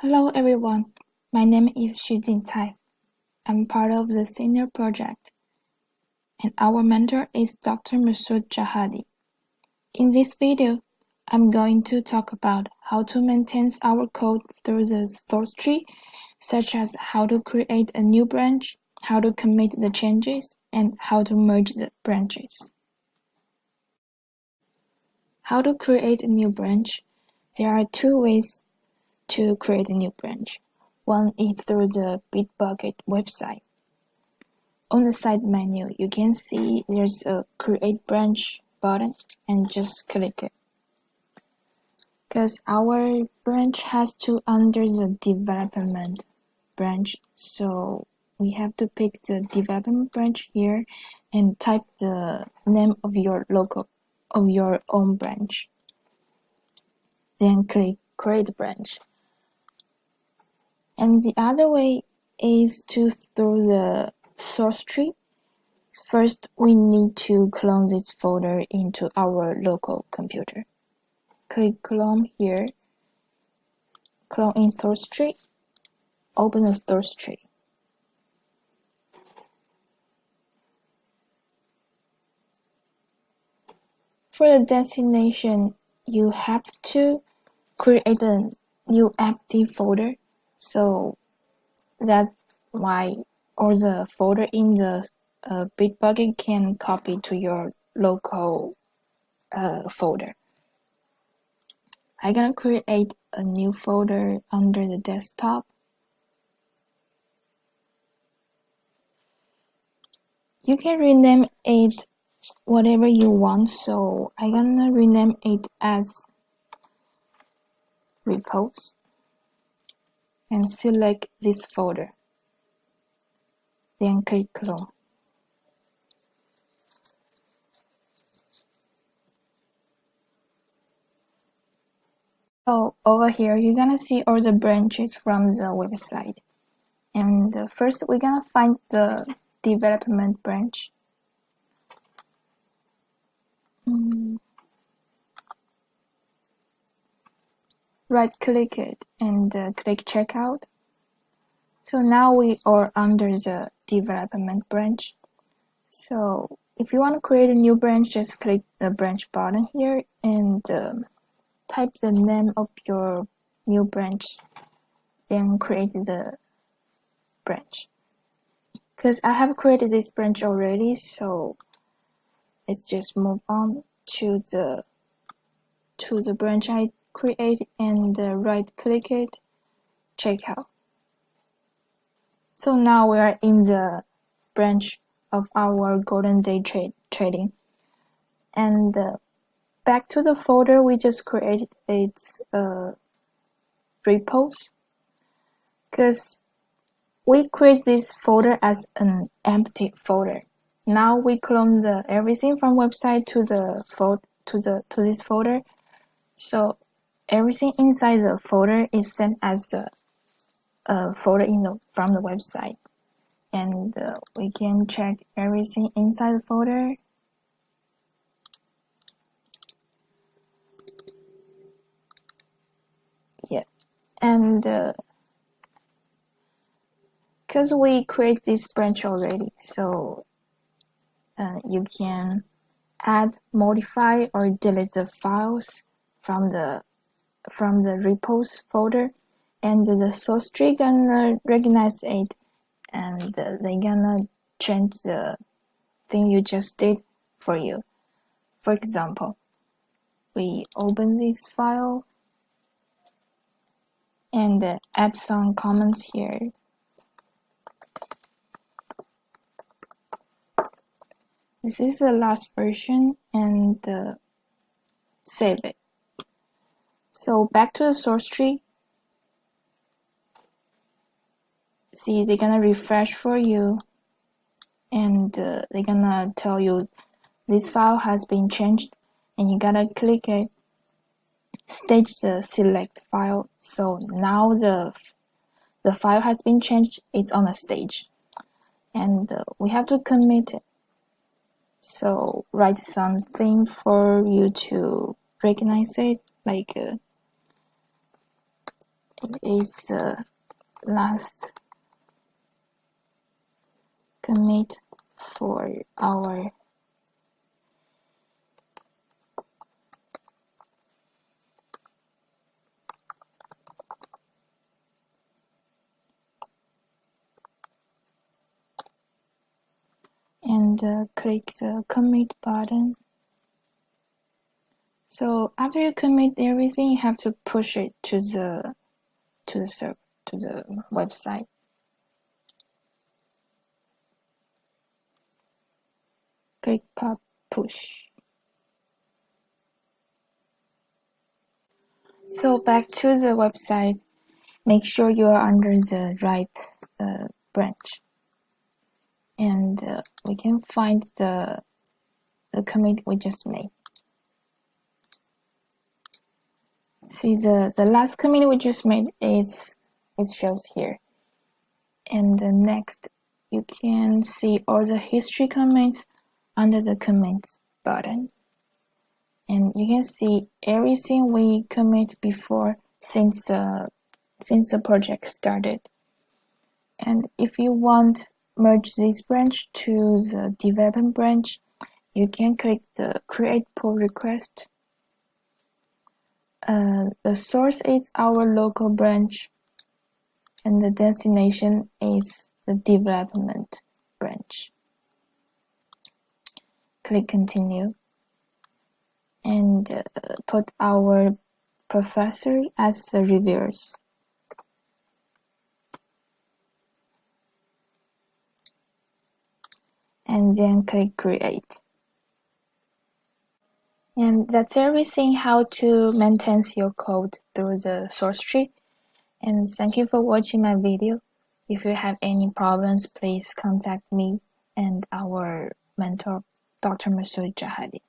Hello everyone, my name is Xujin Cai. I'm part of the senior project, and our mentor is Dr. Masood Jahadi. In this video, I'm going to talk about how to maintain our code through the source tree, such as how to create a new branch, how to commit the changes, and how to merge the branches. How to create a new branch? There are two ways to create a new branch. One is through the Bitbucket website. On the side menu, you can see there's a Create Branch button and just click it. Because our branch has to under the development branch, so we have to pick the development branch here and type the name of your own branch. Then click Create Branch. And the other way is through the source tree. First, we need to clone this folder into our local computer. Click Clone here, clone in source tree, open the source tree. For the destination, you have to create a new empty folder, so that's why all the folder in the Bitbucket can copy to your local folder. I'm gonna create a new folder under the desktop. You can rename it whatever you want, so I'm gonna rename it as repos and select this folder. Then click clone. So over here, you're gonna see all the branches from the website. And first, we're gonna find the development branch. Right click it and click checkout. So now we are under the development branch. So if you want to create a new branch, just click the branch button here and type the name of your new branch, then create the branch. Because I have created this branch already, so let's just move on to the branch I create and right click it, check out. So now we are in the branch of our GordonDayTrading, and back to the folder we just created. It's repos, because we create this folder as an empty folder. Now we clone everything from website to this folder, so everything inside the folder is sent as a folder from the website, and we can check everything inside the folder. Yeah, and because we create this branch already, so you can add, modify, or delete the files from the repos folder, and the source tree gonna recognize it, and they gonna change the thing you just did for you. For example, we open this file and add some comments here. This is the last version, and save it. So back to the source tree. See, they're gonna refresh for you, and they're gonna tell you this file has been changed, and you gotta click it, stage the select file. So now the file has been changed, it's on a stage, and we have to commit it. So write something for you to recognize it, like it is the last commit for our and click the commit button. So after you commit everything, you have to push it to the server, to the website. Click push. So back to the website, make sure you are under the right branch, and we can find the commit we just made. See, the last commit we just made it shows here, and the next you can see all the history comments under the comments button, and you can see everything we commit before since the project started. And if you want merge this branch to the development branch, you can click the create pull request. The source is our local branch, and the destination is the development branch. Click continue, and put our professor as the reviewers. And then click create. And that's everything how to maintain your code through the source tree. And thank you for watching my video. If you have any problems, please contact me and our mentor, Dr. Masood Jahadi.